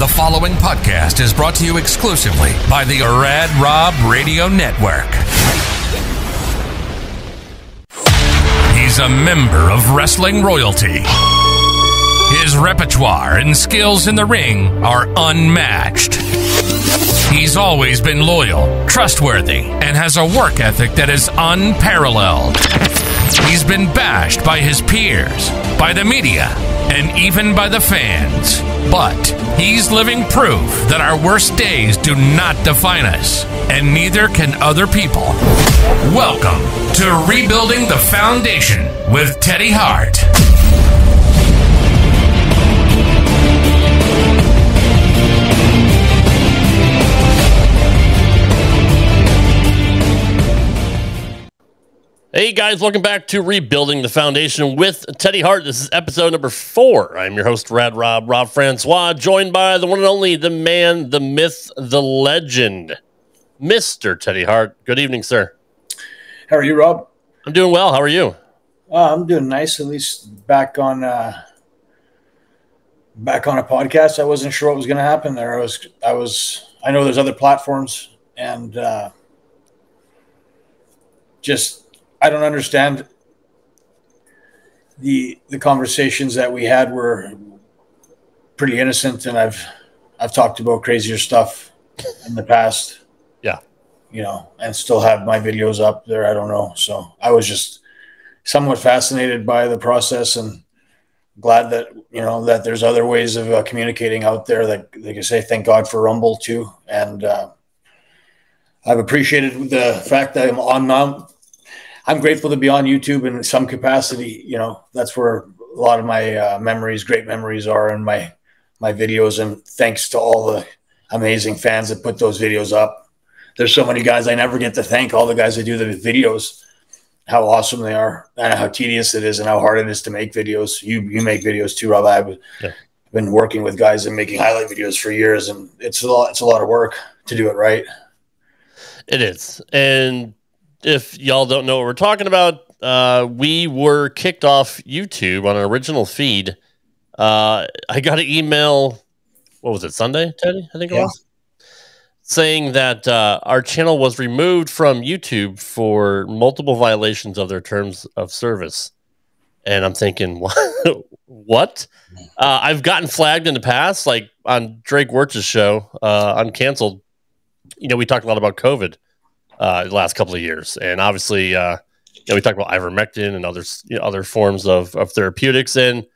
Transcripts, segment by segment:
The following podcast is brought to you exclusively by the Rad Rob Radio Network. He's a member of wrestling royalty. His repertoire and skills in the ring are unmatched. He's always been loyal, trustworthy, and has a work ethic that is unparalleled. He's been bashed by his peers, by the media, and even by the fans. But he's living proof that our worst days do not define us, and neither can other people. Welcome to Rebuilding the Foundation with Teddy Hart. Hey guys, welcome back to Rebuilding the Foundation with Teddy Hart. This is episode number 4. I'm your host, Rad Rob, Rob Francois, joined by the one and only, the man, the myth, the legend, Mr. Teddy Hart. Good evening, sir. How are you, Rob? I'm doing well. How are you? I'm doing nice. At least back on a podcast. I wasn't sure what was going to happen there. I know there's other platforms, and I don't understand the conversations that we had were pretty innocent, and I've talked about crazier stuff in the past. Yeah. And still have my videos up there. I don't know. So I was just somewhat fascinated by the process and glad that, that there's other ways of communicating out there. Like they can say, thank God for Rumble too. And I've appreciated the fact that I'm on now. I'm grateful to be on YouTube in some capacity. That's where a lot of my great memories are in my videos. And thanks to all the amazing fans that put those videos up. There's so many guys I never get to thank, all the guys that do the videos, how awesome they are and how tedious it is and how hard it is to make videos. You make videos too, Rob. I've been working with guys and making highlight videos for years, and it's a lot of work to do it right. It is. And if y'all don't know what we're talking about, we were kicked off YouTube on an original feed. I got an email, what was it, Sunday, Teddy? I think it was? Saying that our channel was removed from YouTube for multiple violations of their terms of service. And I'm thinking, what? I've gotten flagged in the past, like on Drake Wirtz's show, Uncanceled. We talked a lot about COVID. The last couple of years, and obviously, we talked about ivermectin and other forms of therapeutics, and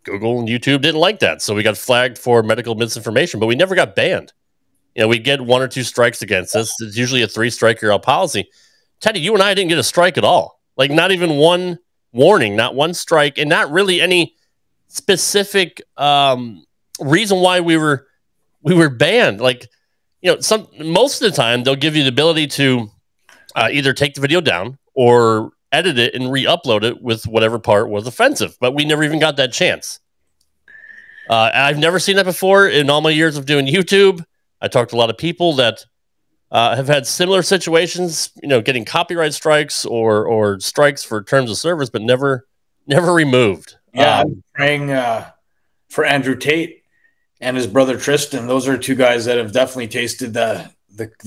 Google and YouTube didn't like that, so we got flagged for medical misinformation. But we never got banned. We get 1 or 2 strikes against us. It's usually a 3-strike policy. Teddy, you and I didn't get a strike at all. Like not even one warning, not one strike, and not really any specific reason why we were banned. Like. Most of the time they'll give you the ability to either take the video down or edit it and re-upload it with whatever part was offensive. But we never even got that chance. I've never seen that before in all my years of doing YouTube. I talked to a lot of people that have had similar situations, getting copyright strikes or strikes for terms of service, but never removed. Yeah, I'm praying for Andrew Tate and his brother Tristan. Those are 2 guys that have definitely tasted the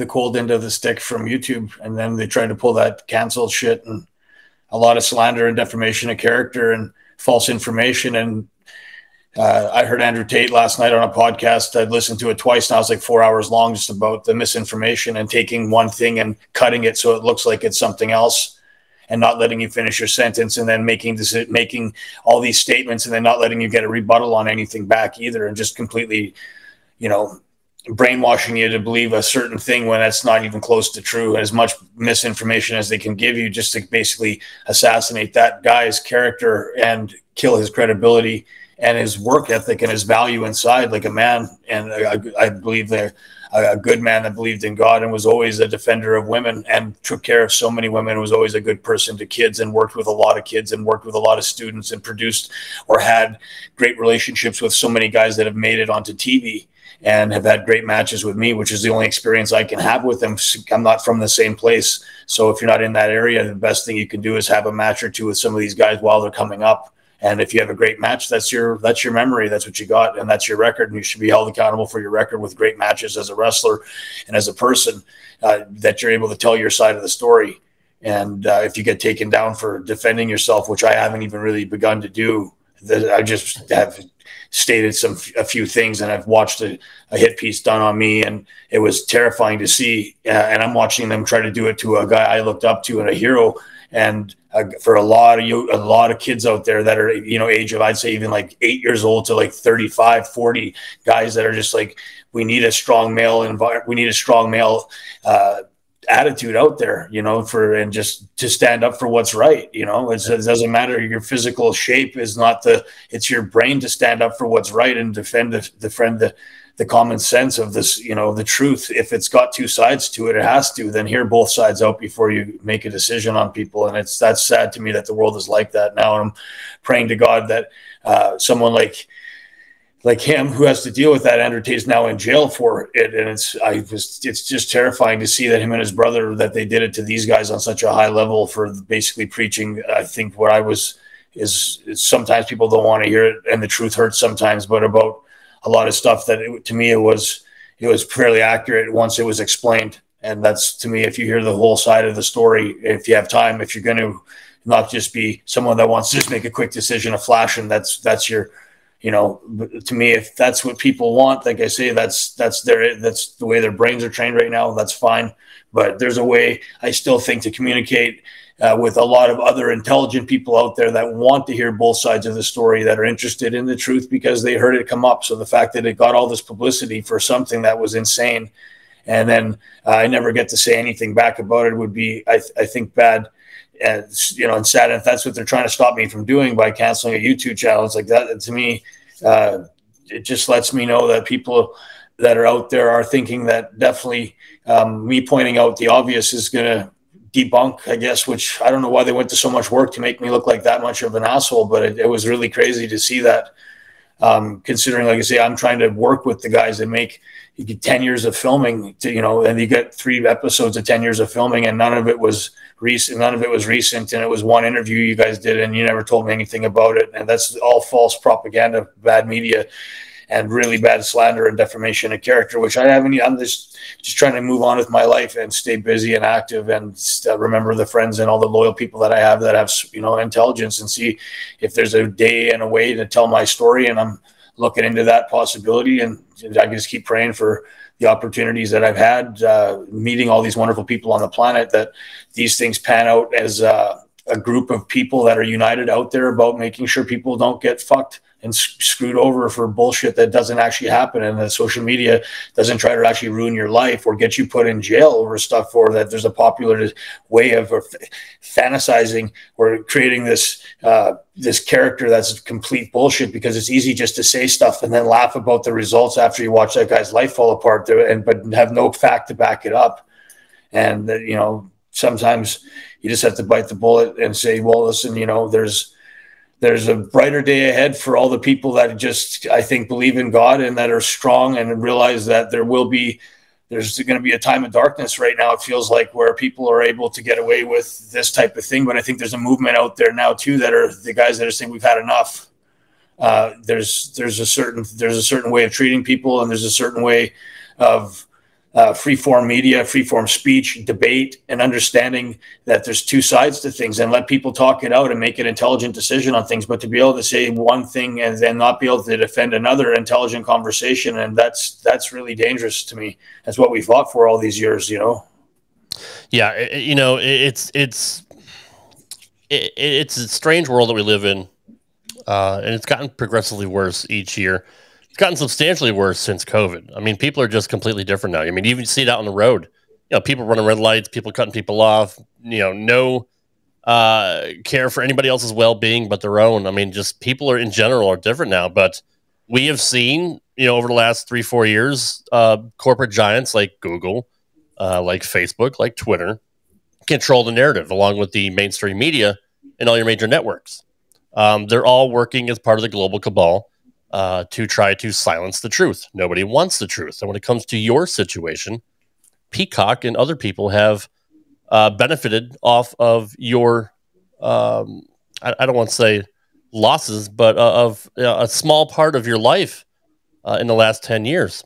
cold end of the stick from YouTube, and then they tried to pull that canceled shit and a lot of slander and defamation of character and false information. And I heard Andrew Tate last night on a podcast. I'd listened to it twice now. It's like 4 hours long, just about the misinformation and taking one thing and cutting it so it looks like it's something else, and not letting you finish your sentence, and then making all these statements and then not letting you get a rebuttal on anything back either, and just completely, brainwashing you to believe a certain thing when that's not even close to true. As much misinformation as they can give you just to basically assassinate that guy's character and kill his credibility and his work ethic and his value inside, like a man. And I believe they're a good man that believed in God and was always a defender of women and took care of so many women, was always a good person to kids and worked with a lot of kids and worked with a lot of students and produced or had great relationships with so many guys that have made it onto TV and have had great matches with me, which is the only experience I can have with them. I'm not from the same place. So if you're not in that area, the best thing you can do is have a match or two with some of these guys while they're coming up And if you have a great match, that's your memory. That's what you got, and that's your record. And you should be held accountable for your record with great matches as a wrestler and as a person, that you're able to tell your side of the story. And if you get taken down for defending yourself, which I haven't even really begun to do, I just have stated a few things, and I've watched a hit piece done on me, and it was terrifying to see. And I'm watching them try to do it to a guy I looked up to and a hero. And for a lot of kids out there that are, age of, I'd say even like 8 years old to like 35, 40 guys that are just like, we need a strong male environment. We need a strong male attitude out there, and just to stand up for what's right. It doesn't matter. Your physical shape is not it's your brain to stand up for what's right and defend the common sense of this, the truth. If it's got two sides to it, it has to, then hear both sides out before you make a decision on people. And that's sad to me that the world is like that now. And I'm praying to God that someone like him, who has to deal with that, Andrew Tate's now in jail for it. And it's just terrifying to see that him and his brother, that they did it to these guys on such a high level for basically preaching. I think what is sometimes people don't want to hear it, and the truth hurts sometimes, but about a lot of stuff that to me, it was fairly accurate once it was explained. And that's, to me, if you hear the whole side of the story, if you have time, if you're going to not just be someone that wants to just make a quick decision, a flash, and that's your, to me, if that's what people want, like I say, that's the way their brains are trained right now. That's fine. But there's a way, I still think, to communicate with a lot of other intelligent people out there that want to hear both sides of the story, that are interested in the truth because they heard it come up. So the fact that it got all this publicity for something that was insane, and then I never get to say anything back about it, would be, I think, bad. And sad. If that's what they're trying to stop me from doing by canceling a YouTube channel, it's like that. To me, it just lets me know that people that are out there are thinking that definitely me pointing out the obvious is going to debunk, I guess, which I don't know why they went to so much work to make me look like that much of an asshole, but it was really crazy to see that, considering, like I say, I'm trying to work with the guys that you get 10 years of filming and you get 3 episodes of 10 years of filming, and none of it was recent. And it was one interview you guys did, and you never told me anything about it. And that's all false propaganda, bad media, and really bad slander and defamation of character, which I haven't. I'm just trying to move on with my life and stay busy and active, and remember the friends and all the loyal people that I have that have, intelligence, and see if there's a day and a way to tell my story. And I'm looking into that possibility, and I can just keep praying for the opportunities that I've had, meeting all these wonderful people on the planet, that these things pan out as a group of people that are united out there about making sure people don't get fucked and screwed over for bullshit that doesn't actually happen, and that social media doesn't try to actually ruin your life or get you put in jail over stuff, or that there's a popular way of fantasizing or creating this character that's complete bullshit, because it's easy just to say stuff and then laugh about the results after you watch that guy's life fall apart, but have no fact to back it up. And sometimes you just have to bite the bullet and say, well, listen, there's a brighter day ahead for all the people that just, I think, believe in God and that are strong, and realize that there's going to be a time of darkness right now, it feels like, where people are able to get away with this type of thing. But I think there's a movement out there now too, that are the guys that are saying we've had enough. There's a certain way of treating people, and there's a certain way of free-form media, free-form speech, debate, and understanding that there's two sides to things, and let people talk it out and make an intelligent decision on things. But to be able to say one thing and then not be able to defend another intelligent conversation, and that's really dangerous to me. That's what we fought for all these years, Yeah, it's a strange world that we live in, and it's gotten progressively worse each year. It's gotten substantially worse since COVID. I mean, people are just completely different now. I mean, you even see it out on the road. People running red lights, people cutting people off, no care for anybody else's well-being but their own. I mean, just people in general are different now. But we have seen, over the last 3-4 years, corporate giants like Google, like Facebook, like Twitter, control the narrative along with the mainstream media and all your major networks. They're all working as part of the global cabal to try to silence the truth. Nobody wants the truth. And when it comes to your situation, Peacock and other people have benefited off of your, I don't want to say losses, but of a small part of your life in the last 10 years.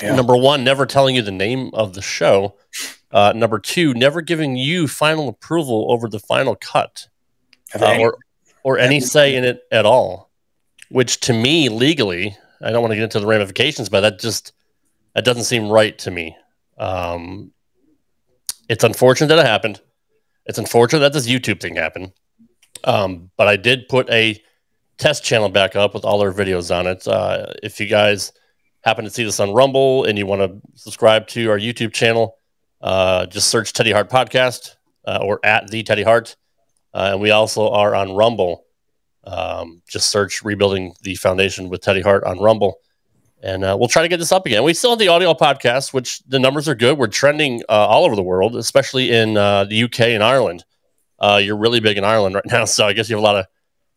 Yeah. Number one, never telling you the name of the show. Number two, never giving you final approval over the final cut or any say in it at all, which to me, legally, I don't want to get into the ramifications, but that doesn't seem right to me. It's unfortunate that it happened. It's unfortunate that this YouTube thing happened. But I did put a test channel back up with all our videos on it. If you guys happen to see this on Rumble and you want to subscribe to our YouTube channel, just search Teddy Hart Podcast or at the Teddy Hart. And we also are on Rumble. Just search Rebuilding the Foundation with Teddy Hart on Rumble. And we'll try to get this up again. We still have the audio podcast, which the numbers are good. We're trending all over the world, especially in the UK and Ireland. You're really big in Ireland right now, so I guess you have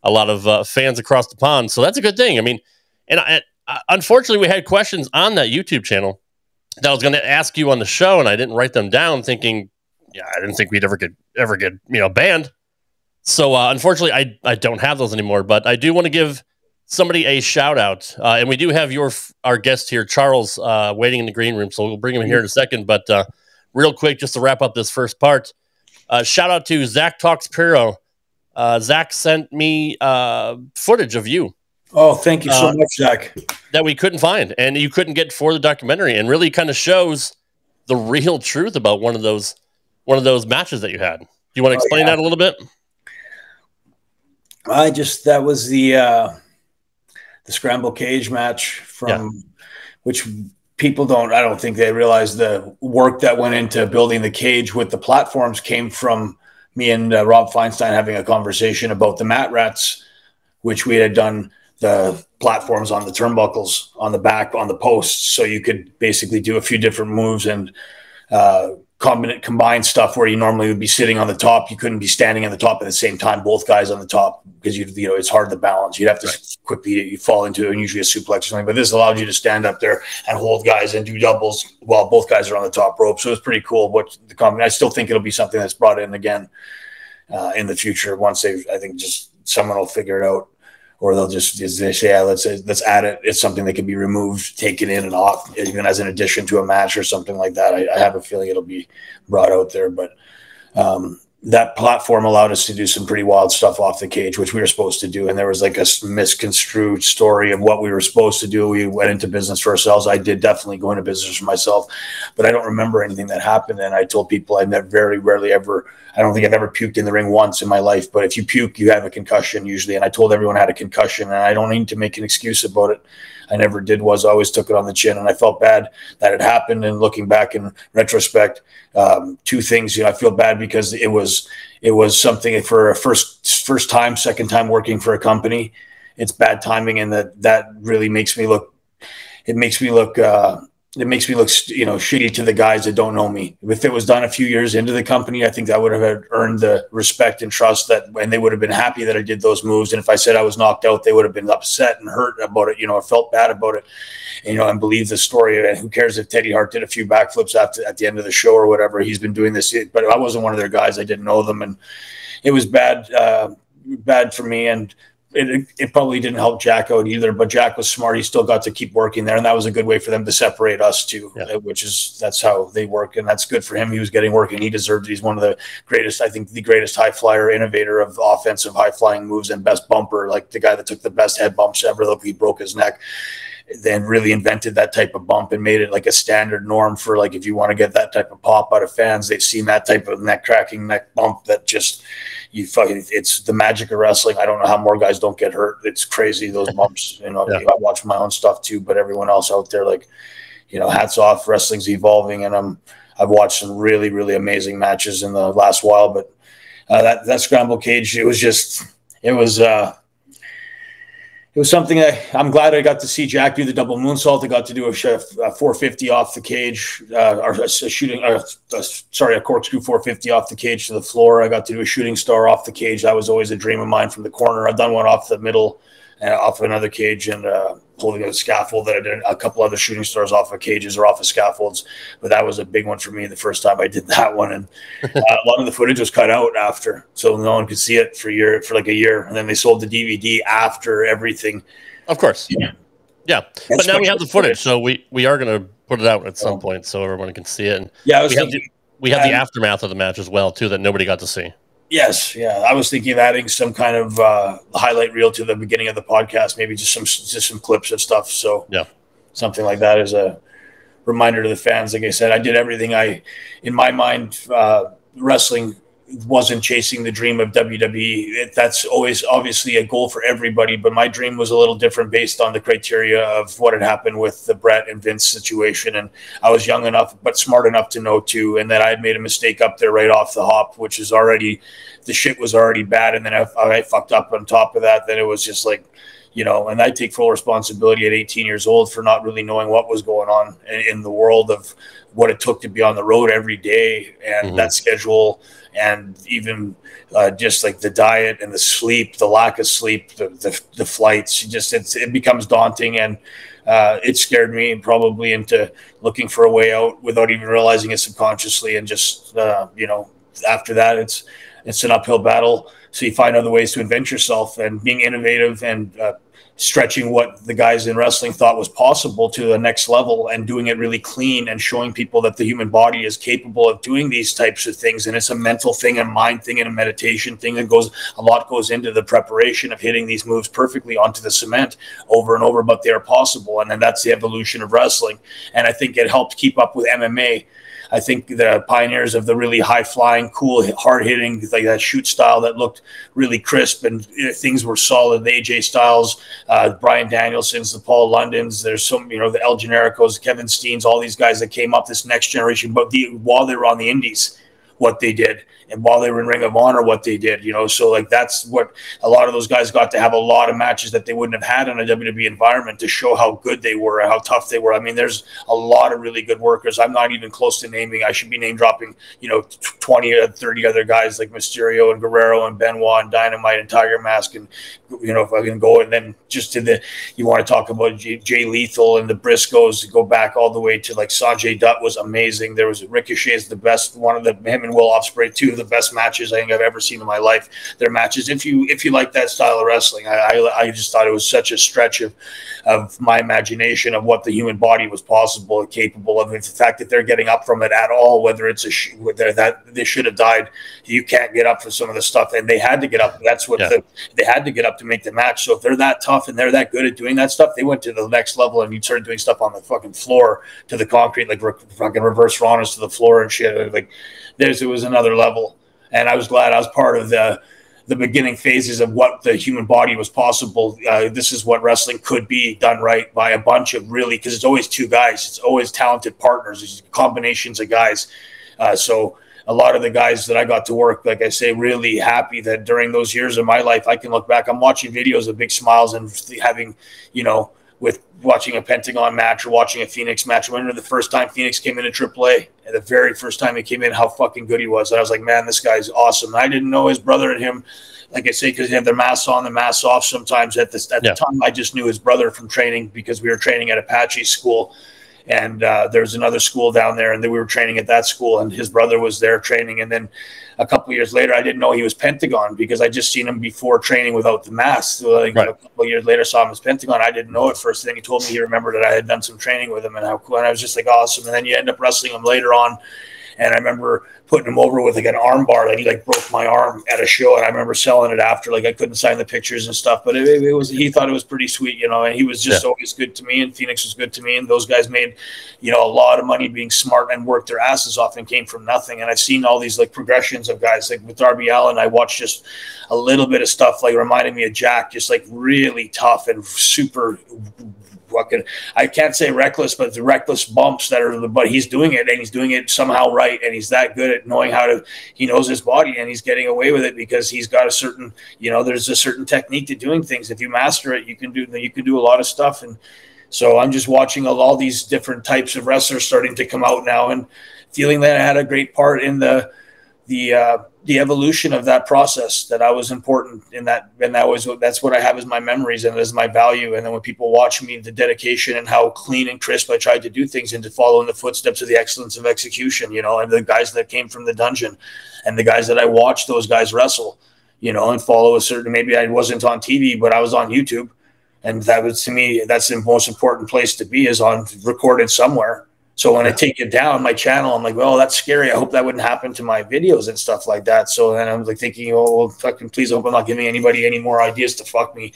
a lot of fans across the pond. So that's a good thing. I mean, and unfortunately, we had questions on that YouTube channel that I was going to ask you on the show, and I didn't write them down, thinking, I didn't think we'd ever get banned. So unfortunately, I don't have those anymore. But I do want to give somebody a shout out, and we do have our guest here, Charles, waiting in the green room. So we'll bring him in here in a second. But real quick, just to wrap up this first part. Shout out to Zach Talks Piro. Zach sent me footage of you. Oh, thank you so much, Zach. That we couldn't find, and you couldn't get for the documentary, and really kind of shows the real truth about one of those matches that you had. Do you want to explain that a little bit? That was the scramble cage match from which people I don't think they realize the work that went into building the cage with the platforms came from me and Rob Feinstein having a conversation about the mat rats, which we had done the platforms on the turnbuckles on the back on the posts. So you could basically do a few different moves and combine stuff where you normally would be sitting on the top. You couldn't be standing on the top at the same time, both guys on the top, because it's hard to balance. You'd have to quickly fall into usually a suplex or something. But this allowed you to stand up there and hold guys and do doubles while both guys are on the top rope. So it's pretty cool. I still think it'll be something that's brought in again in the future once I think just someone will figure it out. Or they'll just say, let's add it. It's something that can be removed, taken in and off, even as an addition to a match or something like that. I have a feeling it'll be brought out there. But that platform allowed us to do some pretty wild stuff off the cage, which we were supposed to do. And there was like a misconstrued story of what we were supposed to do. We went into business for ourselves. I did definitely go into business for myself, but I don't remember anything that happened. And I told people I very rarely ever, I don't think I've ever puked in the ring once in my life, but if you puke, you have a concussion usually. And I told everyone I had a concussion, and I don't need to make an excuse about it. I never did. I always took it on the chin, and I felt bad that it happened. And looking back in retrospect, two things, I feel bad because it was something for a first time, second time working for a company. It's bad timing. And that really makes me look, shitty to the guys that don't know me. If it was done a few years into the company, I think I would have earned the respect and trust and they would have been happy that I did those moves. And if I said I was knocked out, they would have been upset and hurt about it, or felt bad about it, and believe the story. And who cares if Teddy Hart did a few backflips at the end of the show or whatever? He's been doing this, but I wasn't one of their guys. I didn't know them, and it was bad for me. And it probably didn't help Jack out either, but Jack was smart. He still got to keep working there, and that was a good way for them to separate us too, that's how they work, and that's good for him. He was getting work, and he deserved it. He's one of the greatest, I think the greatest high flyer, innovator of offensive high flying moves, and best bumper, like the guy that took the best head bumps ever. Look, he broke his neck, then really invented that type of bump and made it like a standard norm for, like, if you want to get that type of pop out of fans, they've seen that type of neck cracking neck bump that just it's the magic of wrestling. I don't know how more guys don't get hurt. It's crazy, those bumps. I watch my own stuff too, but everyone else out there, like, hats off. Wrestling's evolving, and I've watched some really, really amazing matches in the last while. But that scramble cage, it was something I'm glad I got to see Jack do the double moonsault. I got to do a 450 off the cage, a corkscrew 450 off the cage to the floor. I got to do a shooting star off the cage. That was always a dream of mine from the corner. I've done one off the middle and off another cage, and pulling a scaffold that I did a couple other shooting stars off of cages or off of scaffolds. But that was a big one for me the first time I did that one. And a lot of the footage was cut out after, so no one could see it for like a year. And then they sold the DVD after everything. Of course. Yeah. But now we have the footage, so we are going to put it out at some point so everyone can see it. And yeah, we have the aftermath of the match as well, too, that nobody got to see. Yes, yeah. I was thinking of adding some kind of highlight reel to the beginning of the podcast, maybe just some clips and stuff. So yeah, something like that as a reminder to the fans. Like I said, I did everything in my mind, wrestling wasn't chasing the dream of WWE. That's always obviously a goal for everybody, but my dream was a little different based on the criteria of what had happened with the Brett and Vince situation. And I was young enough, but smart enough to know too. And that I had made a mistake up there right off the hop, which is already, the shit was already bad. And then I fucked up on top of that. Then it was just like, and I take full responsibility at 18 years old for not really knowing what was going on in the world of what it took to be on the road every day and that schedule. And even just like the diet and the sleep, the lack of sleep, the flights, it becomes daunting. And it scared me probably into looking for a way out without even realizing it subconsciously. And just, after that, it's an uphill battle. So you find other ways to invent yourself and being innovative and stretching what the guys in wrestling thought was possible to the next level and doing it really clean and showing people that the human body is capable of doing these types of things. And it's a mental thing, a mind thing, and a meditation thing that a lot goes into the preparation of hitting these moves perfectly onto the cement over and over, but they are possible. And then that's the evolution of wrestling. And I think it helped keep up with MMA. I think the pioneers of the really high-flying, cool, hard-hitting, like that shoot style that looked really crisp and things were solid. The AJ Styles, Bryan Danielsons, the Paul Londons, there's some, the El Genericos, Kevin Steens, all these guys that came up this next generation, but while they were on the indies, what they did. And while they were in Ring of Honor, what they did, so like that's what a lot of those guys got to have a lot of matches that they wouldn't have had in a WWE environment to show how good they were and how tough they were. I mean, there's a lot of really good workers. I'm not even close to naming. I should be name dropping, 20 or 30 other guys like Mysterio and Guerrero and Benoit and Dynamite and Tiger Mask. And, if I can go and then just to you want to talk about Jay Lethal and the Briscoes, go back all the way to like Sanjay Dutt was amazing. There was Ricochet is the best, one of him and Will Ospreay, two of the best matches I think I've ever seen in my life. Their matches, if you like that style of wrestling, I just thought it was such a stretch of my imagination of what the human body was possible and capable of. And the fact that they're getting up from it at all, whether it's that they should have died, you can't get up for some of the stuff, and they had to get up. That's what they had to get up to make the match. So if they're that tough and they're that good at doing that stuff, they went to the next level and you started doing stuff on the fucking floor to the concrete, like fucking reverse Ranas to the floor and shit. Like it was another level. And I was glad I was part of the beginning phases of what the human body was possible. This is what wrestling could be done right by a bunch of really, because it's always two guys. It's always talented partners. It's combinations of guys. So a lot of the guys that I got to work, like I say, really happy that during those years of my life, I can look back. I'm watching videos of big smiles and having, with watching a Pentagon match or watching a Phoenix match. I remember the first time Phoenix came into AAA, and the very first time he came in, how fucking good he was. And I was like, man, this guy's awesome. And I didn't know his brother and him, like I say, because they have their masks on, the masks off sometimes. At the time, I just knew his brother from training because we were training at Apache school. And there's another school down there, and then we were training at that school, and his brother was there training. And then a couple of years later, I didn't know he was Pentagon because I just seen him before training without the mask. So a couple of years later, saw him as Pentagon. I didn't know at first. Then he told me he remembered that I had done some training with him and how cool. And I was just like, awesome. And then you end up wrestling him later on. And I remember putting him over with like an arm bar that he like broke my arm at a show. And I remember selling it after, like I couldn't sign the pictures and stuff, but it was, he thought it was pretty sweet, and he was just always good to me, and Phoenix was good to me. And those guys made, a lot of money being smart and worked their asses off and came from nothing. And I've seen all these like progressions of guys like with Darby Allin. I watched just a little bit of stuff like reminding me of Jack, just like really tough and super fucking, I can't say reckless, but the reckless bumps but he's doing it, and he's doing it somehow right. And he's that good at knowing he knows his body, and he's getting away with it because he's got a certain, there's a certain technique to doing things. If you master it, you can do a lot of stuff. And so I'm just watching all these different types of wrestlers starting to come out now and feeling that I had a great part in the the evolution of that process, that I was important in that, and that's what I have as my memories and as my value. And then when people watch me, the dedication and how clean and crisp I tried to do things and to follow in the footsteps of the excellence of execution, and the guys that came from the dungeon and the guys that I watched those guys wrestle, and follow a certain, maybe I wasn't on TV, but I was on YouTube. And that was, to me, that's the most important place to be, is on recorded somewhere. So when I take it down my channel, I'm like, well, that's scary. I hope that wouldn't happen to my videos and stuff like that. So then I'm like thinking, oh, well, fucking please, I hope I'm not giving anybody any more ideas to fuck me.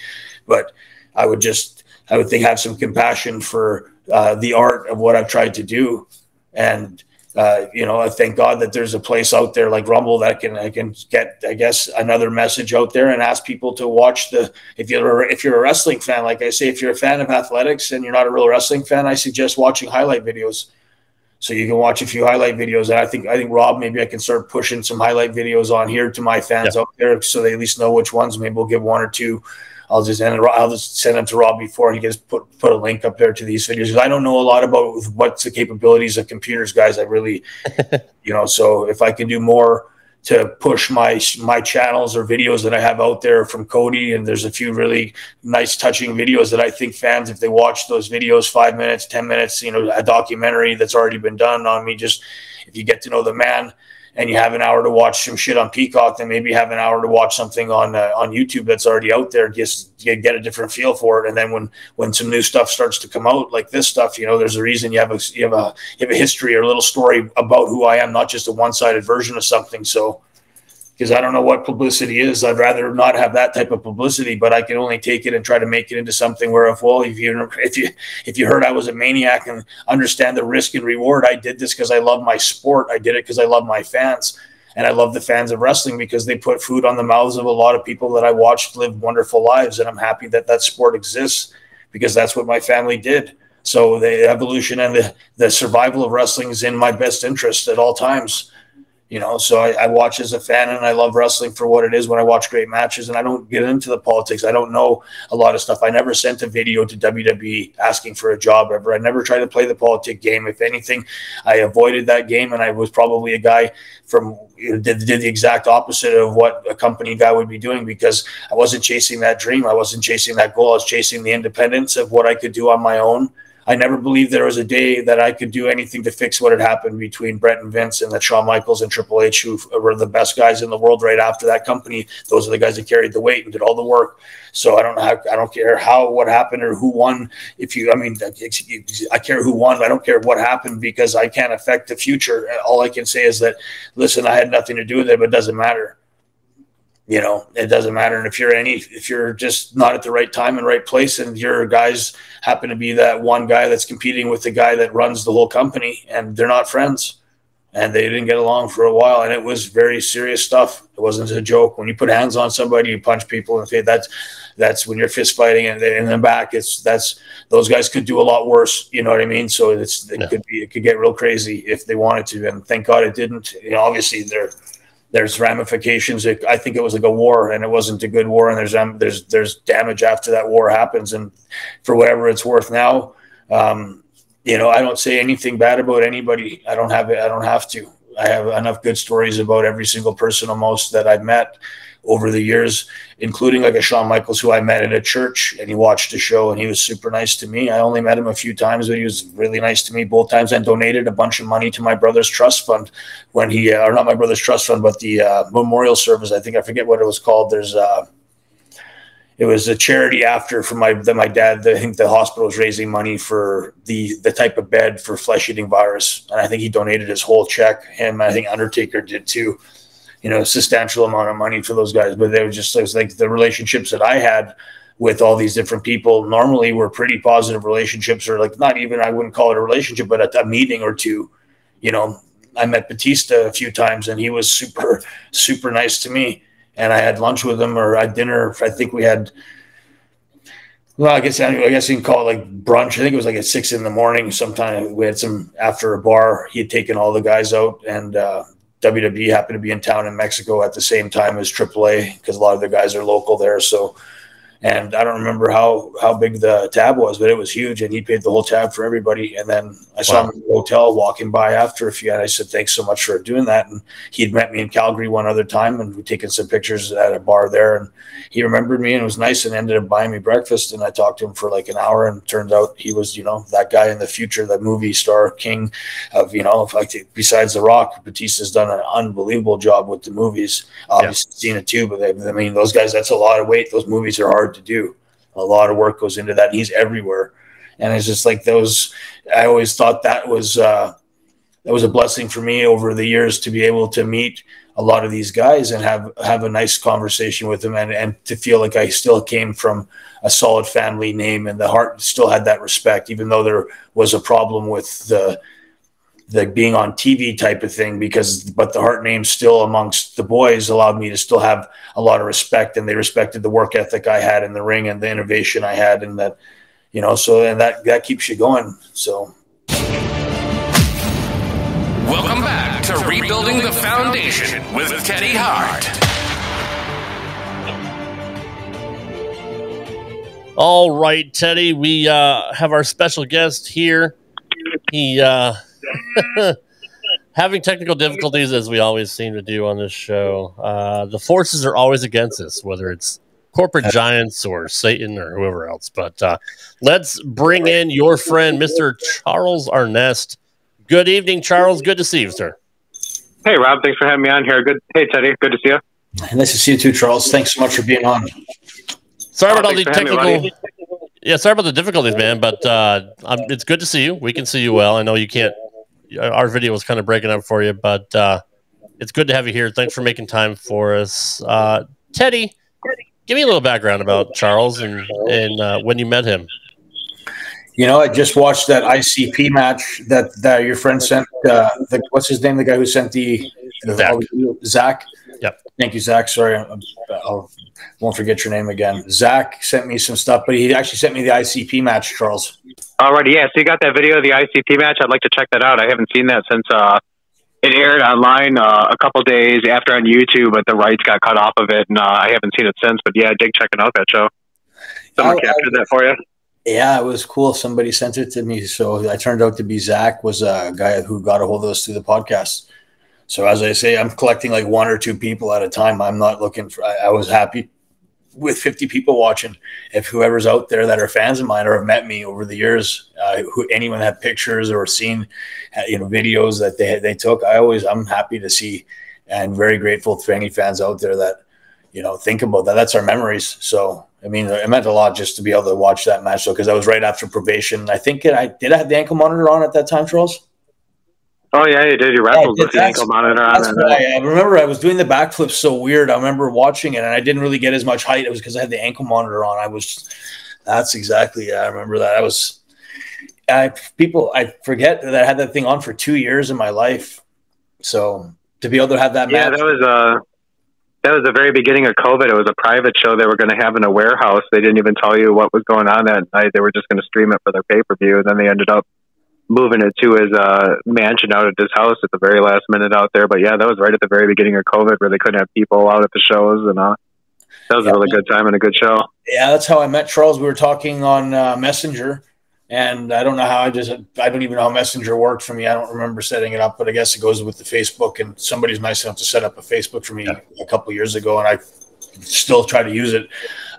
But I would think have some compassion for the art of what I've tried to do. And, I thank God that there's a place out there like Rumble that I can get, I guess, another message out there and ask people to watch if you're a wrestling fan, like I say, if you're a fan of athletics and you're not a real wrestling fan, I suggest watching highlight videos. So you can watch a few highlight videos. And I think Rob, maybe I can start pushing some highlight videos on here to my fans out there, so they at least know which ones. Maybe we'll give one or two. I'll just send them to Rob before he gets put a link up there to these videos. Because I don't know a lot about what's the capabilities of computers, guys. I really, so if I can do more to push my channels or videos that I have out there from Cody, and there's a few really nice touching videos that I think fans, if they watch those videos, 5 minutes, 10 minutes, a documentary that's already been done on me, just if you get to know the man and you have an hour to watch some shit on Peacock, then maybe have an hour to watch something on YouTube that's already out there, just get a different feel for it. And then when some new stuff starts to come out, like this stuff, there's a reason you have a history or a little story about who I am, not just a one-sided version of something. So, because I don't know what publicity is, I'd rather not have that type of publicity, but I can only take it and try to make it into something where if you heard I was a maniac and understand the risk and reward, I did this because I love my sport. I did it because I love my fans, and I love the fans of wrestling because they put food on the mouths of a lot of people that I watched live wonderful lives. And I'm happy that sport exists because that's what my family did. So the evolution and the survival of wrestling is in my best interest at all times. So I watch as a fan, and I love wrestling for what it is when I watch great matches, and I don't get into the politics. I don't know a lot of stuff. I never sent a video to WWE asking for a job ever. I never tried to play the politic game. If anything, I avoided that game, and I was probably a guy did the exact opposite of what a company guy would be doing, because I wasn't chasing that dream. I wasn't chasing that goal. I was chasing the independence of what I could do on my own. I never believed there was a day that I could do anything to fix what had happened between Brett and Vince, and that Shawn Michaels and Triple H, who were the best guys in the world right after that company. Those are the guys that carried the weight and did all the work. So I don't care what happened or who won. I care who won. I don't care what happened, because I can't affect the future. All I can say is that, listen, I had nothing to do with it, but it doesn't matter. It doesn't matter. And if you're just not at the right time and right place, and your guys happen to be that one guy that's competing with the guy that runs the whole company, and they're not friends, and they didn't get along for a while, and it was very serious stuff. It wasn't a joke. When you put hands on somebody, you punch people in the face. That's when you're fist fighting, and in the back, those guys could do a lot worse. You know what I mean? So it could get real crazy if they wanted to, and thank God it didn't. Obviously there's ramifications. I think it was like a war, and it wasn't a good war. And there's damage after that war happens. And for whatever it's worth now, I don't say anything bad about anybody. I don't have to. I have enough good stories about every single person almost that I've met over the years, including like a Shawn Michaels, who I met at a church, and he watched the show, and he was super nice to me. I only met him a few times, but he was really nice to me both times, and donated a bunch of money to my brother's trust fund when or not my brother's trust fund, but the memorial service. I forget what it was called. It was a charity after for my dad. I think the hospital was raising money for the type of bed for flesh-eating virus, and I think he donated his whole check. Him, I think Undertaker did too. A substantial amount of money for those guys. But it was like the relationships that I had with all these different people normally were pretty positive relationships, or like not even, I wouldn't call it a relationship, but a meeting or two. I met Batista a few times, and he was super, super nice to me. And I had lunch with him, or had dinner. I think we had, well, I guess you can call it like brunch. I think it was like at 6 a.m. sometime. We had some after a bar. He had taken all the guys out, and WWE happened to be in town in Mexico at the same time as AAA, because a lot of the guys are local there. So, And I don't remember how big the tab was, but it was huge. And he paid the whole tab for everybody. And then I saw him in the hotel walking by after a few, and I said, thanks so much for doing that. And he'd met me in Calgary one other time, and we'd taken some pictures at a bar there. And he remembered me, and it was nice, and ended up buying me breakfast. And I talked to him for like an hour, and it turned out he was, that guy in the future, the movie star king of, besides The Rock. Batista's done an unbelievable job with the movies. Obviously seen it too, but those guys, that's a lot of weight. Those movies are hard to do. A lot of work goes into that. And he's everywhere. And it's just like those, I always thought that was a blessing for me over the years to be able to meet a lot of these guys and have a nice conversation with them, and to feel like I still came from a solid family name, and the Hart still had that respect, even though there was a problem with the being on TV type of thing, but the Hart name still amongst the boys allowed me to still have a lot of respect, and they respected the work ethic I had in the ring and the innovation I had, and that, and that keeps you going. So. Welcome back to Rebuilding the Foundation with Teddy Hart. All right, Teddy, we have our special guest here. He having technical difficulties, as we always seem to do on this show. The forces are always against us, whether it's corporate giants or Satan or whoever else. But let's bring in your friend, Mr. Charles Arnest. Good evening, Charles. Good to see you, sir. Hey, Rob. Thanks for having me on here. Good. Hey, Teddy. Good to see you. Nice to see you too, Charles. Thanks so much for being on. Sorry about all the technical. Yeah, sorry about the difficulties, man. But it's good to see you. We can see you well. I know you can't. Our video was kind of breaking up for you, but it's good to have you here. Thanks for making time for us, Teddy. Give me a little background about Charles and when you met him. I just watched that ICP match that your friend sent. What's his name? The guy who sent Zach. Yep. Thank you, Zach. Sorry, I won't forget your name again. Zach sent me some stuff, but he actually sent me the ICP match, Charles. Alrighty, yeah. So you got that video of the ICP match? I'd like to check that out. I haven't seen that since it aired online a couple days after on YouTube, but the rights got cut off of it, and I haven't seen it since. But yeah, I dig checking out that show. Someone captured that for you? Yeah, it was cool. Somebody sent it to me. So I turned out to be Zach, was a guy who got a hold of us through the podcast. So as I say, I'm collecting like one or two people at a time. I'm not looking for, I was happy with 50 people watching. If whoever's out there that are fans of mine or have met me over the years, anyone have pictures or seen, videos that they took, I'm happy to see, and very grateful for any fans out there that, think about that. That's our memories. So, I mean, it meant a lot just to be able to watch that match, though, because I was right after probation. I think I have the ankle monitor on at that time, Charles. Oh, yeah, you did. You wrestled with the ankle monitor on. I remember I was doing the backflip so weird. I remember watching it, and I didn't really get as much height. It was because I had the ankle monitor on. That's exactly, I remember that. I forget that I had that thing on for 2 years in my life. So to be able to have that match. Yeah, that was the very beginning of COVID. It was a private show they were going to have in a warehouse. They didn't even tell you what was going on that night. They were just going to stream it for their pay-per-view, and then they ended up moving it to his mansion out at his house at the very last minute out there. But yeah, that was right at the very beginning of COVID, where they couldn't have people out at the shows, and that was a really good time and a good show. Yeah, that's how I met Charles. We were talking on Messenger, and I don't even know how Messenger worked for me. I don't remember setting it up, but I guess it goes with the Facebook, and somebody's nice enough to set up a Facebook for me a couple of years ago, and I still try to use it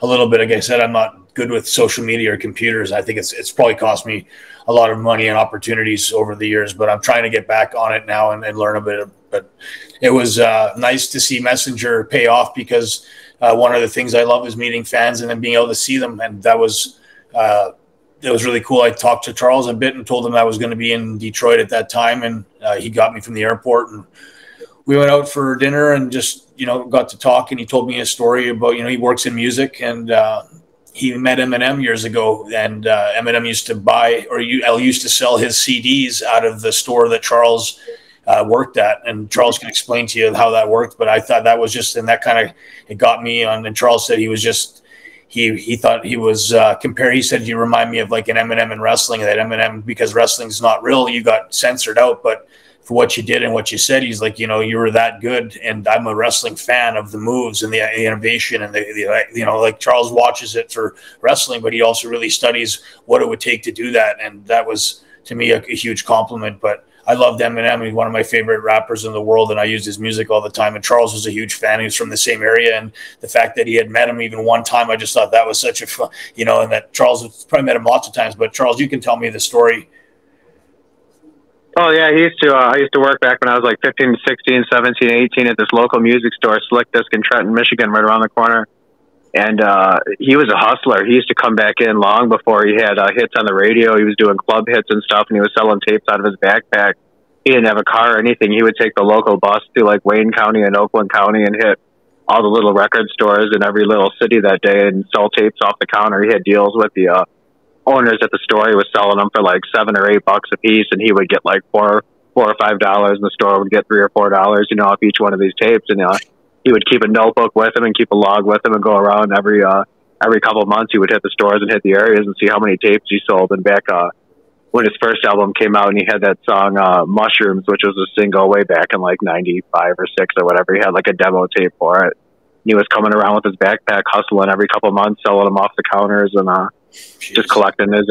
a little bit. Like I said, I'm not good with social media or computers. I think it's probably cost me a lot of money and opportunities over the years, but I'm trying to get back on it now and learn a bit. But it was nice to see Messenger pay off, because one of the things I love is meeting fans and then being able to see them. And that was really cool. I talked to Charles a bit and told him I was going to be in Detroit at that time. And he got me from the airport, and we went out for dinner and just, got to talk. And he told me a story about, he works in music, and he met Eminem years ago, and Eminem used to sell his CDs out of the store that Charles worked at. And Charles can explain to you how that worked, but I thought that was just, and that kind of, it got me on. And Charles said he was just, he thought he was he said, you remind me of like an Eminem in wrestling, that Eminem, because wrestling's not real, you got censored out, but for what you did and what you said. He's like, you know, you were that good, and I'm a wrestling fan of the moves and the innovation and the you know, like Charles watches it for wrestling, but he also really studies what it would take to do that, and that was to me a huge compliment. But I loved Eminem. He's one of my favorite rappers in the world, and I used his music all the time. And Charles was a huge fan. He was from the same area, and the fact that he had met him even one time, I just thought that was such a fun, you know, and that Charles probably met him lots of times. But Charles, you can tell me the story. Oh, yeah, I used to work back when I was like 15, 16, 17, 18 at this local music store, Slick Disc in Trenton, Michigan, right around the corner. And he was a hustler. He used to come back in long before he had hits on the radio. He was doing club hits and stuff, and he was selling tapes out of his backpack. He didn't have a car or anything. He would take the local bus to like Wayne County and Oakland County and hit all the little record stores in every little city that day and sell tapes off the counter. He had deals with the owners at the store. He was selling them for like $7 or $8 a piece, and he would get like $4 or $5, and the store would get $3 or $4, you know, off each one of these tapes. And he would keep a notebook with him and keep a log with him and go around every couple of months. He would hit the stores and hit the areas and see how many tapes he sold. And back when his first album came out, and he had that song Mushrooms, which was a single way back in like 95 or 6 or whatever, he had like a demo tape for it. He was coming around with his backpack, hustling every couple of months, selling them off the counters, and just collecting his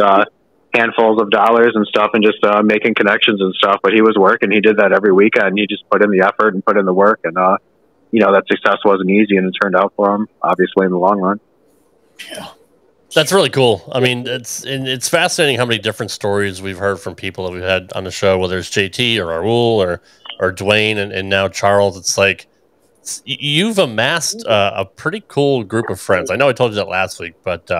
handfuls of dollars and stuff, and just making connections and stuff. But he was working. He did that every weekend. He just put in the effort and put in the work, and you know, that success wasn't easy, and it turned out for him, obviously, in the long run. Yeah, that's really cool. I mean, it's fascinating how many different stories we've heard from people that we've had on the show, whether it's JT or Raul or Dwayne and now Charles. It's like you've amassed a pretty cool group of friends. I know I told you that last week, but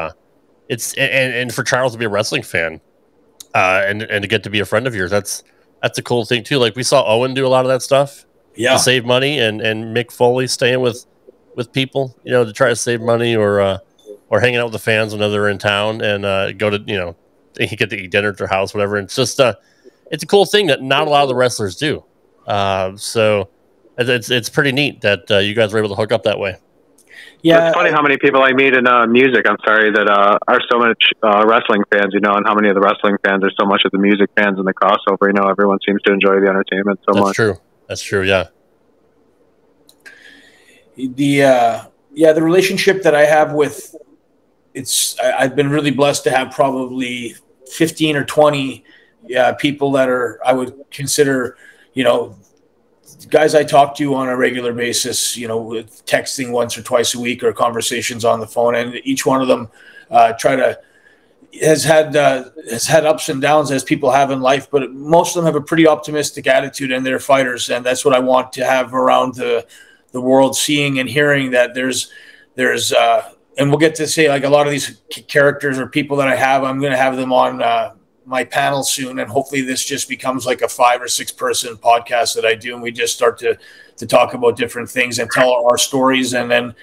it's and for Charles to be a wrestling fan and to get to be a friend of yours, that's a cool thing too. Like we saw Owen do a lot of that stuff. Yeah. To save money, and Mick Foley staying with people, you know, to try to save money or hanging out with the fans whenever they're in town and go to, you know, you get to eat dinner at their house, whatever. And it's just it's a cool thing that not a lot of the wrestlers do. So it's pretty neat that you guys were able to hook up that way. Yeah, it's funny how many people I meet in music. I'm sorry that are so much wrestling fans, you know, and how many of the wrestling fans are so much of the music fans and the crossover. You know, everyone seems to enjoy the entertainment so much. That's true. That's true. Yeah. The relationship that I have with I've been really blessed to have probably 15 or 20 people that I would consider, you know, guys I talk to on a regular basis, you know, with texting once or twice a week or conversations on the phone, and each one of them has had ups and downs as people have in life, but most of them have a pretty optimistic attitude, and they're fighters. And that's what I want to have around the world, seeing and hearing that there's and we'll get to say, like, a lot of these characters or people that I have, I'm going to have them on my panel soon. And hopefully this just becomes like a 5 or 6 person podcast that I do. And we just start to talk about different things and tell our stories, and then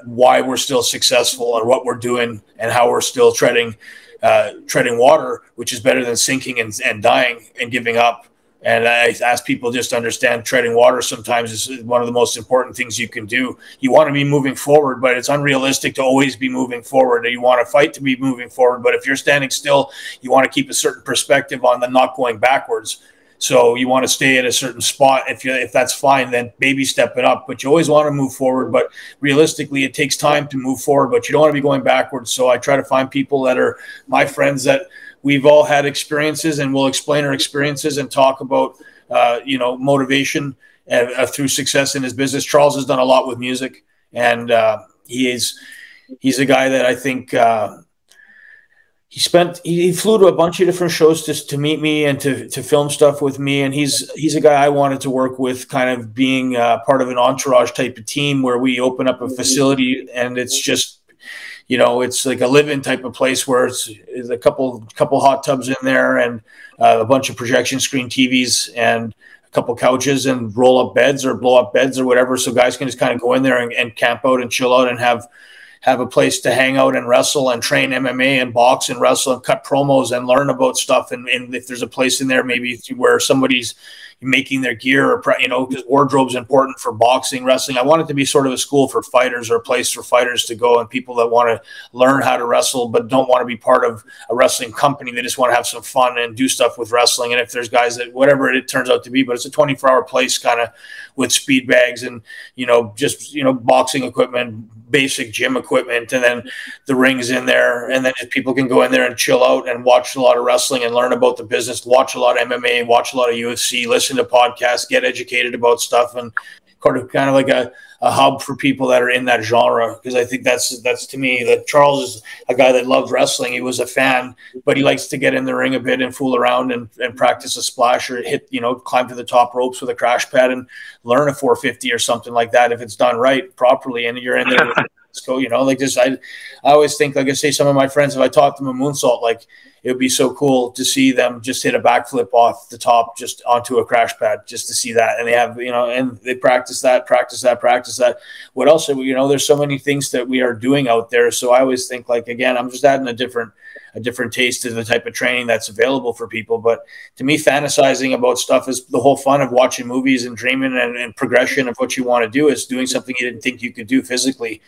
why we're still successful and what we're doing and how we're still treading water, which is better than sinking and dying and giving up. And I ask people just to understand treading water sometimes is one of the most important things you can do. You want to be moving forward, but it's unrealistic to always be moving forward. You want to fight to be moving forward, but if you're standing still, you want to keep a certain perspective on the not going backwards. So you want to stay at a certain spot. If that's fine, then maybe step it up. But you always want to move forward. But realistically, it takes time to move forward, but you don't want to be going backwards. So I try to find people that are my friends that we've all had experiences, and we'll explain our experiences and talk about, you know, motivation through success in his business. Charles has done a lot with music, and he's a guy that I think he flew to a bunch of different shows just to meet me and to film stuff with me. And he's a guy I wanted to work with, kind of being part of an entourage type of team where we open up a facility, and it's just, you know, it's like a live-in type of place where it's a couple hot tubs in there and a bunch of projection screen TVs and a couple couches and roll-up beds or blow-up beds or whatever, so guys can just kind of go in there and camp out and chill out and have have a place to hang out and wrestle and train MMA and box and wrestle and cut promos and learn about stuff. And if there's a place in there, maybe where somebody's making their gear, or because wardrobe's important for boxing, wrestling. I want it to be sort of a school for fighters, or a place for fighters to go, and people that want to learn how to wrestle but don't want to be part of a wrestling company. They just want to have some fun and do stuff with wrestling. And if there's guys that, whatever it turns out to be, but it's a 24-hour place kind of with speed bags and just boxing equipment, basic gym equipment, and then the rings in there, and then people can go in there and chill out and watch a lot of wrestling and learn about the business, watch a lot of MMA, watch a lot of UFC, listen to podcasts, get educated about stuff, and kind of like a hub for people that are in that genre. Because I think that's to me, that Charles is a guy that loved wrestling. He was a fan, but he likes to get in the ring a bit and fool around and practice a splash, or climb to the top ropes with a crash pad and learn a 450 or something like that if it's done right properly, and you're in there with like this. I always think, like I say, some of my friends, if I taught them a moonsault, like, it would be so cool to see them just hit a backflip off the top just onto a crash pad, just to see that. And they have, and they practice that. What else? There's so many things that we are doing out there. So I always think, like, again, I'm just adding a different taste to the type of training that's available for people. But to me, fantasizing about stuff is the whole fun of watching movies and dreaming and progression of what you want to do, is doing something you didn't think you could do physically.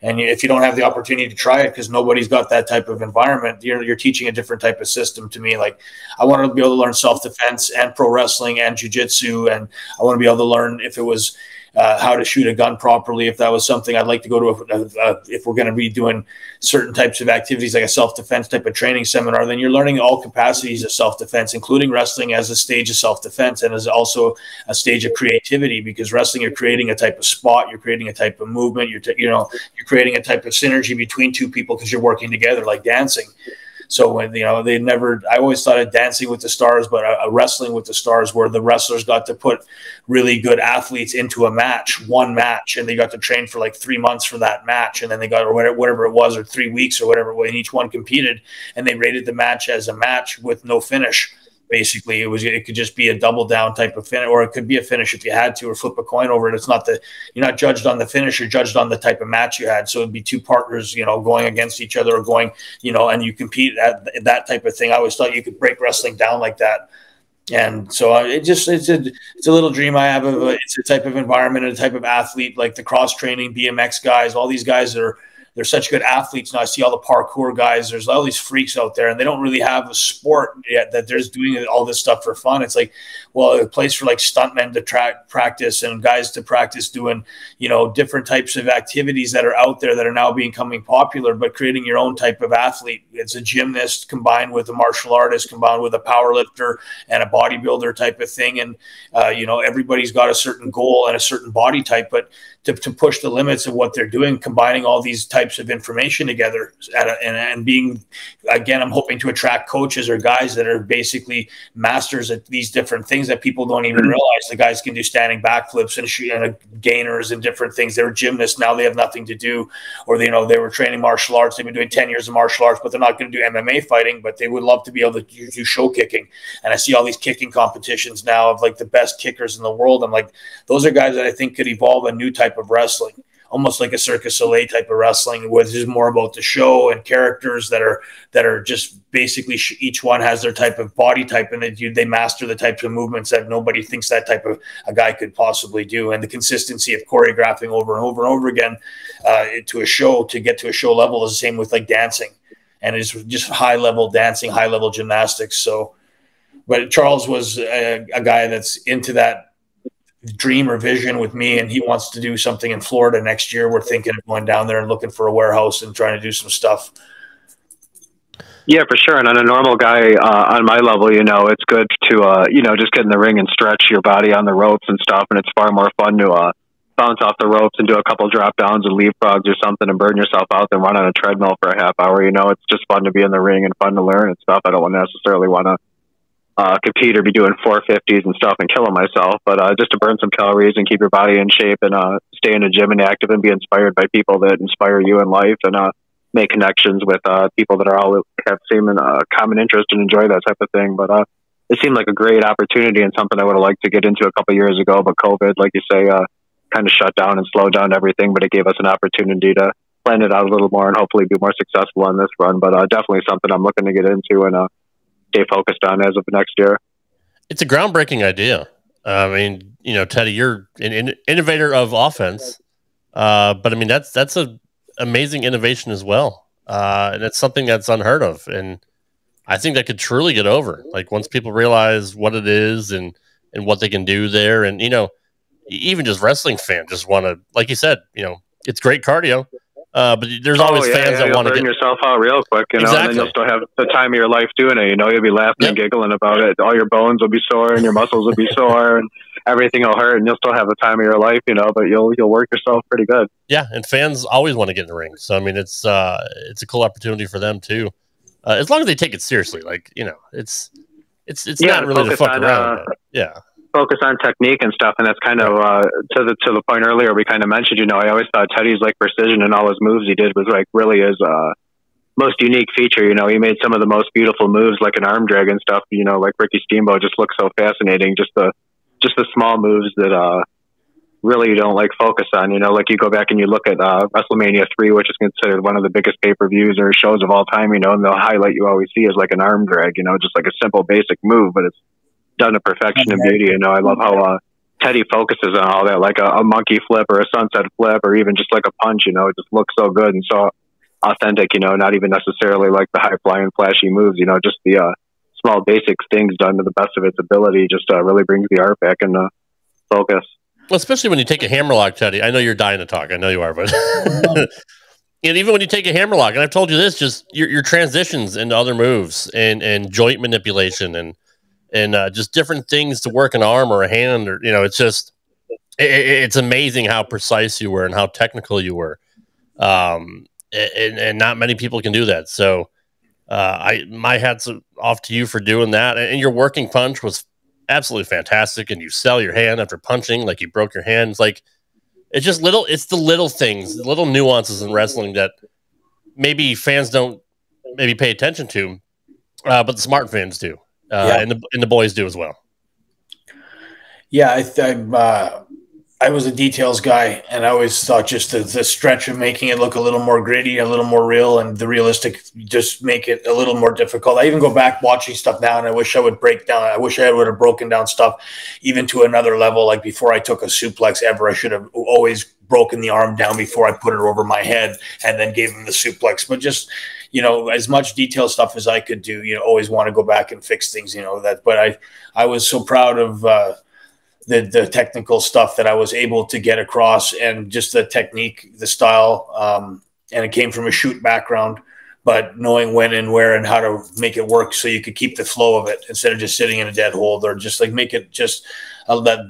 And if you don't have the opportunity to try it, because nobody's got that type of environment, you're teaching a different type of system to me. Like, I want to be able to learn self-defense and pro wrestling and jiu-jitsu. And I want to be able to learn, if it was how to shoot a gun properly, if that was something I'd like to go to, if we're going to be doing certain types of activities, like a self-defense type of training seminar, then you're learning all capacities of self-defense, including wrestling as a stage of self-defense and as also a stage of creativity. Because wrestling, you're creating a type of spot, you're creating a type of movement, you're creating a type of synergy between two people because you're working together, like dancing. So when I always thought of Dancing with the Stars, but a Wrestling with the Stars, where the wrestlers got to put really good athletes into one match, and they got to train for like 3 months for that match, and then they got, or whatever it was, or 3 weeks or whatever, and each one competed, and they rated the match as a match with no finish. Basically, it could just be a double down type of finish, or it could be a finish if you had to, or flip a coin over it. It's not you're not judged on the finish, you're judged on the type of match you had. So it'd be two partners, going against each other, or going, and you compete at that type of thing. I always thought you could break wrestling down like that. And so it's a little dream I have of it's a type of environment and a type of athlete, like the cross training BMX guys. All these guys they're such good athletes now. I see all the parkour guys. There's all these freaks out there, and they don't really have a sport yet that they're just doing all this stuff for fun. It's like, well, a place for like stuntmen to practice and guys to practice doing, different types of activities that are out there that are now becoming popular, but creating your own type of athlete. It's a gymnast combined with a martial artist, combined with a power lifter and a bodybuilder type of thing. And, everybody's got a certain goal and a certain body type, but to push the limits of what they're doing, combining all these types of information together, and being, again, I'm hoping to attract coaches or guys that are basically masters at these different things that people don't even realize. The guys can do standing backflips and gainers and different things. They were gymnasts, now they have nothing to do, or they were training martial arts. They've been doing 10 years of martial arts, but they're not going to do MMA fighting, but they would love to be able to do show kicking. And I see all these kicking competitions now of like the best kickers in the world. I'm like, those are guys that I think could evolve a new type of wrestling, almost like a Circus Soleil type of wrestling, which is more about the show and characters that are just basically each one has their type of body type, and they master the types of movements that nobody thinks that type of a guy could possibly do. And the consistency of choreographing over and over and over again to get to a show level is the same with like dancing, and it's just high level dancing, high level gymnastics. So, but Charles was a guy that's into that dream or vision with me, and he wants to do something in Florida next year. We're thinking of going down there and looking for a warehouse and trying to do some stuff. Yeah, for sure. And on a normal guy on my level, it's good to just get in the ring and stretch your body on the ropes and stuff, and it's far more fun to bounce off the ropes and do a couple drop downs and leapfrogs or something and burn yourself out than run on a treadmill for a half hour. It's just fun to be in the ring and fun to learn and stuff. I don't necessarily want to compete or be doing 450s and stuff and killing myself, but just to burn some calories and keep your body in shape and stay in the gym and active and be inspired by people that inspire you in life, and make connections with people that are all have same common interest and enjoy that type of thing. But it seemed like a great opportunity and something I would have liked to get into a couple of years ago, but COVID, like you say, kind of shut down and slowed down everything, but it gave us an opportunity to plan it out a little more and hopefully be more successful on this run. But definitely something I'm looking to get into and stay focused on as of next year. It's a groundbreaking idea. I mean, you know, Teddy, you're an innovator of offense, but I mean that's a amazing innovation as well, and it's something that's unheard of. And I think that could truly get over. Like once people realize what it is and what they can do there, and you know, even just wrestling fans just want to, like you said, you know, it's great cardio. But there's always fans that want to get yourself out real quick, you know, and then you'll still have the time of your life doing it. You know, you'll be laughing and giggling about it. All your bones will be sore and your muscles will be sore and everything will hurt, and you'll still have the time of your life, you know, but you'll work yourself pretty good. Yeah, and fans always want to get in the ring. So I mean, it's a cool opportunity for them too, as long as they take it seriously. Like, you know, it's not really to fuck around. Focus on technique and stuff, and that's kind of to the point earlier we kind of mentioned. You know, I always thought Teddy's like precision and all his moves he did was like really his most unique feature. You know, he made some of the most beautiful moves, like an arm drag and stuff. You know, like Ricky Steamboat just looks so fascinating. Just the small moves that really you don't like focus on. You know, like you go back and you look at WrestleMania 3, which is considered one of the biggest pay-per-views or shows of all time. You know, and the highlight you always see is like an arm drag. You know, just like a simple basic move, but it's done to perfection and beauty. You know, I love how Teddy focuses on all that, like a monkey flip or a sunset flip or even just like a punch. You know, it just looks so good and so authentic. You know, not even necessarily like the high flying flashy moves. You know, just the small basic things done to the best of its ability just really brings the art back into focus. Well, especially when you take a hammerlock, Teddy. I know you're dying to talk. I know you are, but and even when you take a hammerlock, and I've told you this, just your transitions into other moves and joint manipulation and just different things to work an arm or a hand, or you know, it's just it's amazing how precise you were and how technical you were, and not many people can do that. So my hats off to you for doing that, and your working punch was absolutely fantastic. And you sell your hand after punching, like you broke your hand. It's like it's the little things, the little nuances in wrestling that maybe fans don't maybe pay attention to, but the smart fans do. And the boys do as well. Yeah, I was a details guy, and I always thought just the stretch of making it look a little more gritty, a little more real, and the realistic just make it a little more difficult. I even go back watching stuff now, and I wish I would break down. I wish I would have broken down stuff even to another level. Like before I took a suplex ever, I should have always broken the arm down before I put it over my head and then gave him the suplex. But just, you know, as much detailed stuff as I could do, you know, always want to go back and fix things, you know, that. But I was so proud of the technical stuff that I was able to get across, and just the technique, the style, and it came from a shoot background, but knowing when and where and how to make it work so you could keep the flow of it instead of just sitting in a dead hold, or just like make it just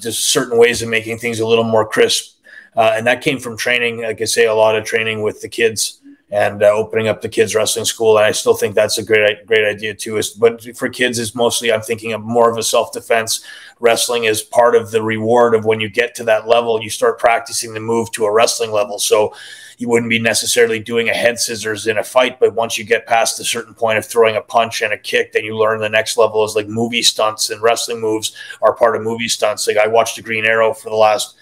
certain ways of making things a little more crisp. And that came from training, like I say, a lot of training with the kids and opening up the kids wrestling school. And I still think that's a great idea too. But for kids, is mostly, I'm thinking of more of a self-defense. Wrestling is part of the reward of when you get to that level, you start practicing the move to a wrestling level. So you wouldn't be necessarily doing a head scissors in a fight, but once you get past a certain point of throwing a punch and a kick, then you learn the next level is like movie stunts, and wrestling moves are part of movie stunts. Like I watched The Green Arrow for the last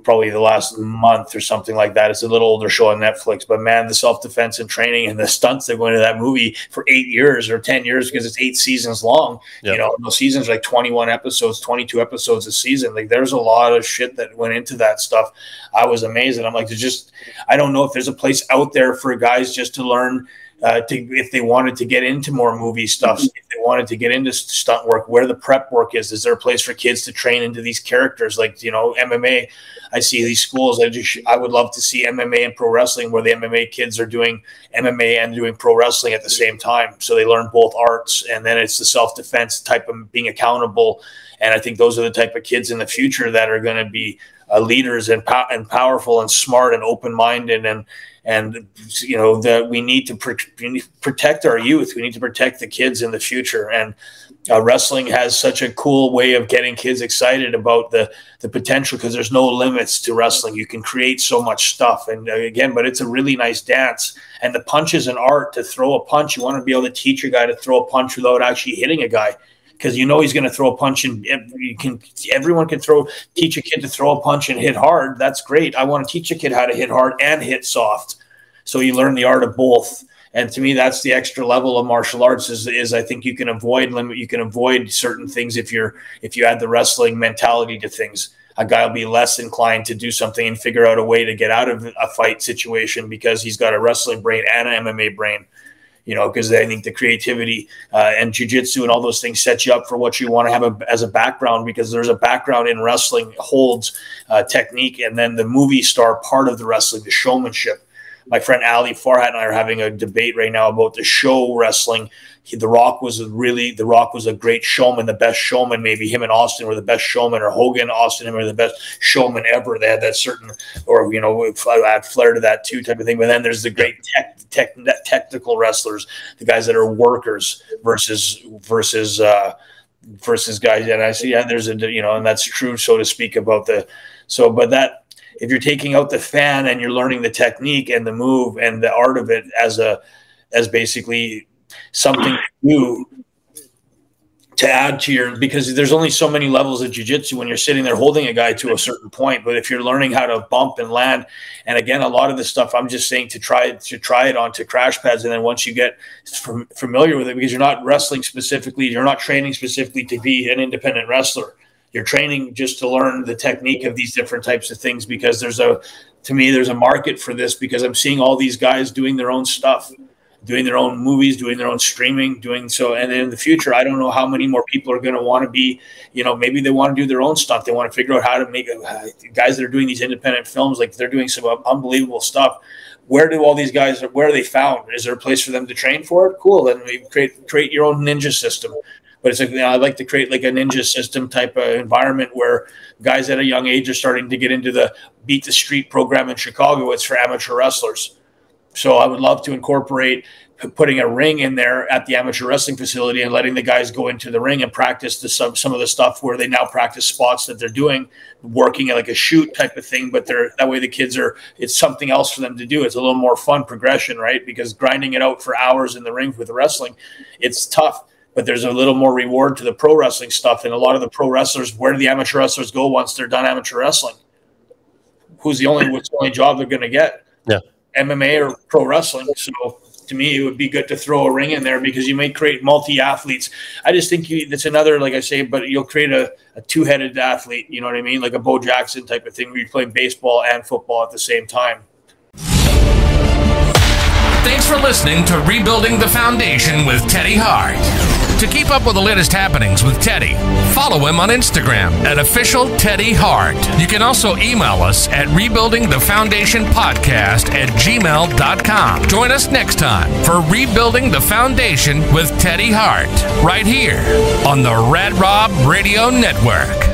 probably the last month or something like that. It's a little older show on Netflix, but man, the self-defense and training and the stunts that go into that movie for 8 years or 10 years, because it's 8 seasons long. Yep. You know, those seasons are like 21 episodes, 22 episodes a season. Like there's a lot of shit that went into that stuff. I was amazed. And I'm like, I don't know if there's a place out there for guys just to learn if they wanted to get into more movie stuff, if they wanted to get into stunt work, where the prep work is there a place for kids to train into these characters? Like, you know, MMA, I see these schools. I would love to see MMA and pro wrestling where the MMA kids are doing MMA and doing pro wrestling at the same time. So they learn both arts, and then it's the self-defense type of being accountable. And I think those are the type of kids in the future that are going to be leaders and powerful and smart and open-minded, and you know that we need to protect our youth. We need to protect the kids in the future. And wrestling has such a cool way of getting kids excited about the potential, because there's no limits to wrestling. You can create so much stuff. And again, but it's a really nice dance. And the punch is an art. To throw a punch, you want to be able to teach a guy to throw a punch without actually hitting a guy, because you know he's going to throw a punch, and everyone can teach a kid to throw a punch and hit hard. That's great. I want to teach a kid how to hit hard and hit soft. So you learn the art of both. And to me, that's the extra level of martial arts is I think you can avoid certain things if you add the wrestling mentality to things. A guy will be less inclined to do something and figure out a way to get out of a fight situation because he's got a wrestling brain and an MMA brain, because I think the creativity and jiu-jitsu and all those things set you up for what you want to have as a background, because there's a background in wrestling holds technique, and then the movie star part of the wrestling, the showmanship. My friend Ali Farhat and I are having a debate right now about the show wrestling. The Rock was a great showman, the best showman. Maybe him and Austin were the best showman, or Hogan, Austin, him were the best showman ever. They had that certain, or add flair to that too, type of thing. But then there's the great technical wrestlers, the guys that are workers versus guys. And I see, there's and that's true, so to speak, about but that. If you're taking out the fan and you're learning the technique and the move and the art of it as basically something new to add to because there's only so many levels of jiu-jitsu when you're sitting there holding a guy to a certain point. But if you're learning how to bump and land, and again, a lot of the stuff I'm just saying to try it onto crash pads. And then once you get familiar with it, because you're not wrestling specifically, you're not training specifically to be an independent wrestler. You're training just to learn the technique of these different types of things, because there's a market for this, because I'm seeing all these guys doing their own stuff, doing their own movies, doing their own streaming, and then in the future, I don't know how many more people are going to want to be, maybe they want to do their own stuff. They want to figure out how to make guys that are doing these independent films, like they're doing some unbelievable stuff. Where do all these guys, where are they found? Is there a place for them to train for it? Cool. Then we create your own ninja system. But it's I'd like to create like a ninja system type of environment where guys at a young age are starting to get into the Beat the Street program in Chicago. It's for amateur wrestlers. So I would love to incorporate putting a ring in there at the amateur wrestling facility and letting the guys go into the ring and practice some of the stuff where they now practice spots that they're doing, working like a shoot type of thing. But that way the kids it's something else for them to do. It's a little more fun progression, right? Because grinding it out for hours in the ring with the wrestling, it's tough. But there's a little more reward to the pro wrestling stuff. And a lot of the pro wrestlers, where do the amateur wrestlers go once they're done amateur wrestling? What's the only job they're going to get? Yeah. MMA or pro wrestling. So to me, it would be good to throw a ring in there, because you may create multi-athletes. I just think that's another, like I say, but you'll create a two-headed athlete, you know what I mean? Like a Bo Jackson type of thing, where you're playing baseball and football at the same time. Thanks for listening to Rebuilding the Foundation with Teddy Hart. To keep up with the latest happenings with Teddy, follow him on Instagram at official Teddy Hart. You can also email us at rebuildingthefoundationpodcast@gmail.com. Join us next time for Rebuilding the Foundation with Teddy Hart, right here on the Rad Rob Radio Network.